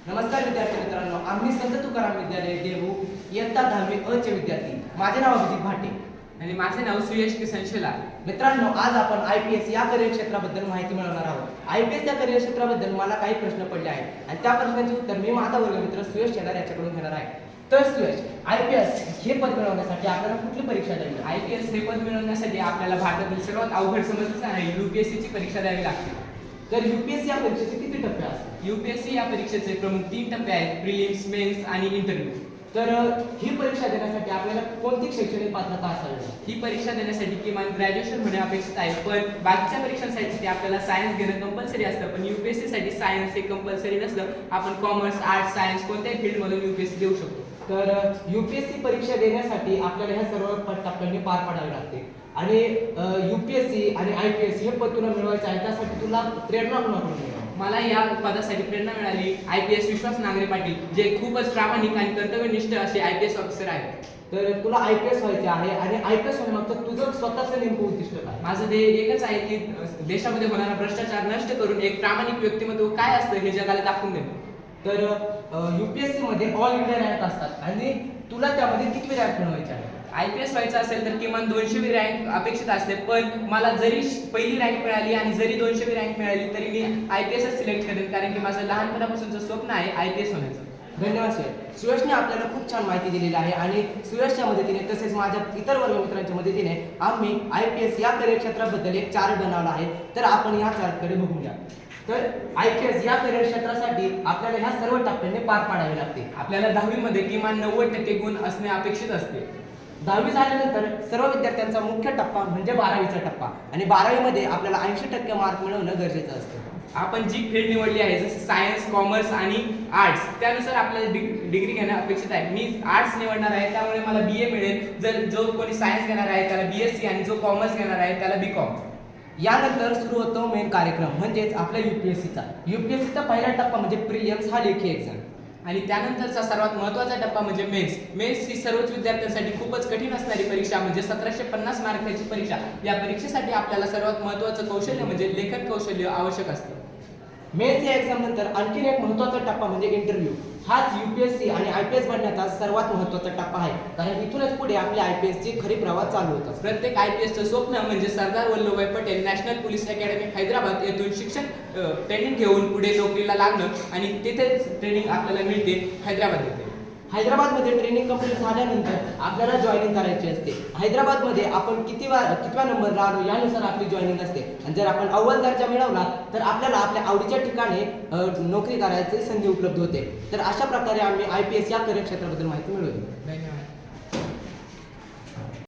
नमस्कार विद्यार्थी मित्रांनो, आम्ही संत तुकाराम विद्यालय देहू इयत्ता 10वी अ चे विद्यार्थी. माझे नाव अभिजित भाटे आणि माझे नाव सुयश किसन शेलार. मित्रांनो, आज आपण IPS या करिअर क्षेत्राबद्दल माहिती मिळवणार आहोत. IPS या करिअर क्षेत्राबद्दल मला काही प्रश्न पडले आहेत आणि त्या प्रश्नांचे उत्तर मी माझा वर्गमित्र सुयश शेलार याच्याकडून घेणार आहे. तर सुयश, IPS हे पद मिळवण्यासाठी आपल्याला कुठली परीक्षा द्यावी लागते? IPS हे पद मिळवण्यासाठी आपल्याला भारतातील सर्वात अवघड समस्या आहे UPSC ची परीक्षा द्यावी लागते. तर UPSC या परीक्षेचे किती टप्पे असतात? UPSC या परीक्षेचे प्रमुख 3 टप्पे आहेत: प्रिलिम्स, मेन्स आणि इंटरव्ह्यू. तर ही परीक्षा देण्यासाठी आपल्याला कोणती शैक्षणिक पात्रता असावी? ही परीक्षा देण्यासाठी किमान ग्रॅज्युएशन होणे अपेक्षित आहे, पण बाकीच्या परीक्षांसाठी आपल्याला सायन्स घेणं कंपल्सरी असतं. पण UPSC साठी सायन्स हे कंपल्सरी नसतं. आपण कॉमर्स, आर्ट्स, सायन्स कोणत्याही फील्डमधून UPSC देऊ शकतो. तर UPSC परीक्षा देण्यासाठी आपल्याला ह्या सर्व टप्प्यांनी पार पाडावे लागते आणि UPSC आणि IPS हे पद तुला मिळवायचे आहे, त्यासाठी तुला प्रेरणा कोणाकडून मिळाली? मला या पदासाठी प्रेरणा मिळाली IPS विश्वास नांगरे पाटील, जे खूपच प्रामाणिक आणि कर्तव्यनिष्ठ असे IPS ऑफिसर आहेत. तर तुला IPS व्हायचे आहे आणि IPS होण्यामागचं तुझं स्वतःचं नेमकं उद्दिष्ट काय? माझं ध्येय एकच आहे की देशामध्ये होणारा भ्रष्टाचार नष्ट करून एक प्रामाणिक व्यक्तिमत्व काय असतं हे जगाला दाखवून देणं. तर UPSC मध्ये ऑल इंडिया रँक असतात आणि तुला त्यामध्ये किती रँक मिळवायचे आहे? IPS व्हायचं असेल तर किमान 200वी रँक अपेक्षित असते, पण मला जरी पहिली रँक मिळाली आणि जरी 200वी रँक मिळाली तरी मी IPSच सिलेक्ट करेन, कारण की माझं लहानपणापासूनचं स्वप्न आहे IPS होण्याचं. धन्यवाद सुयश. सुयशने आपल्याला खूप छान माहिती दिलेली आहे आणि सुयशच्या मदतीने तसेच माझ्या इतर वर्गमित्रांच्या मदतीने आम्ही IPS या करिअर क्षेत्राबद्दल एक चार्ट बनवला आहे. तर आपण या चार्टकडे बघूया. तर IPS या करिअर क्षेत्रासाठी आपल्याला ह्या सर्व टप्प्यांनी पार पाडावे लागते. आपल्याला 10वी मध्ये किमान 90% गुण असणे अपेक्षित असते. 10वी झाल्यानंतर सर्व विद्यार्थ्यांचा मुख्य टप्पा म्हणजे 12वीचा टप्पा आणि 12वी मध्ये आपल्याला 80% मार्क मिळवणं गरजेचं असतं. आपण जी फील्ड निवडली आहे, जसं सायन्स, कॉमर्स आणि आर्ट्स, त्यानुसार आपल्याला डिग्री घेणं अपेक्षित आहे. मी आर्ट्स निवडणार आहे, त्यामुळे मला BA मिळेल. जर जो कोणी सायन्स घेणार आहे त्याला BSc आणि जो कॉमर्स घेणार आहे त्याला BCom. यानंतर सुरू होतो मेन कार्यक्रम म्हणजेच आपल्या UPSCचा पहिला टप्पा म्हणजे प्रिलिम्स हा लेखी एक्झाम आणि त्यानंतरचा सर्वात महत्त्वाचा टप्पा म्हणजे मेन्स ही सर्वच विद्यार्थ्यांसाठी खूपच कठीण असणारी परीक्षा, म्हणजे 1750 मार्काची परीक्षा. या परीक्षेसाठी आपल्याला सर्वात महत्त्वाचं कौशल्य म्हणजे लेखन कौशल्य आवश्यक असतं. मेन्स या एक्झाम नंतर आणखीन एक महत्त्वाचा टप्पा म्हणजे इंटरव्ह्यू. हाच UPSC आणि IPS बनण्याचा सर्वात महत्त्वाचा टप्पा आहे, कारण इथूनच पुढे आपल्या IPS ची खरी प्रवास चालू होता. प्रत्येक IPSचं स्वप्न म्हणजे Sardar Vallabhbhai Patel national police academy Hyderabad येथून शिक्षण ट्रेनिंग घेऊन पुढे नोकरीला लागणं आणि तिथेच ट्रेनिंग आपल्याला मिळते हैदराबाद येथे. हैदराबादमध्ये ट्रेनिंग कंप्लीट झाल्यानंतर आपल्याला जॉईनिंग करायची असते. हैदराबादमध्ये आपण कितव्या नंबरला आलो यानुसार आपली जॉईनिंग असते आणि जर आपण अव्वल दर्जा मिळवला तर आपल्याला आपल्या आवडीच्या ठिकाणी नोकरी करायची संधी उपलब्ध होते. तर अशा प्रकारे आम्ही IPS या करिअर क्षेत्राबद्दल माहिती मिळवली. धन्यवाद.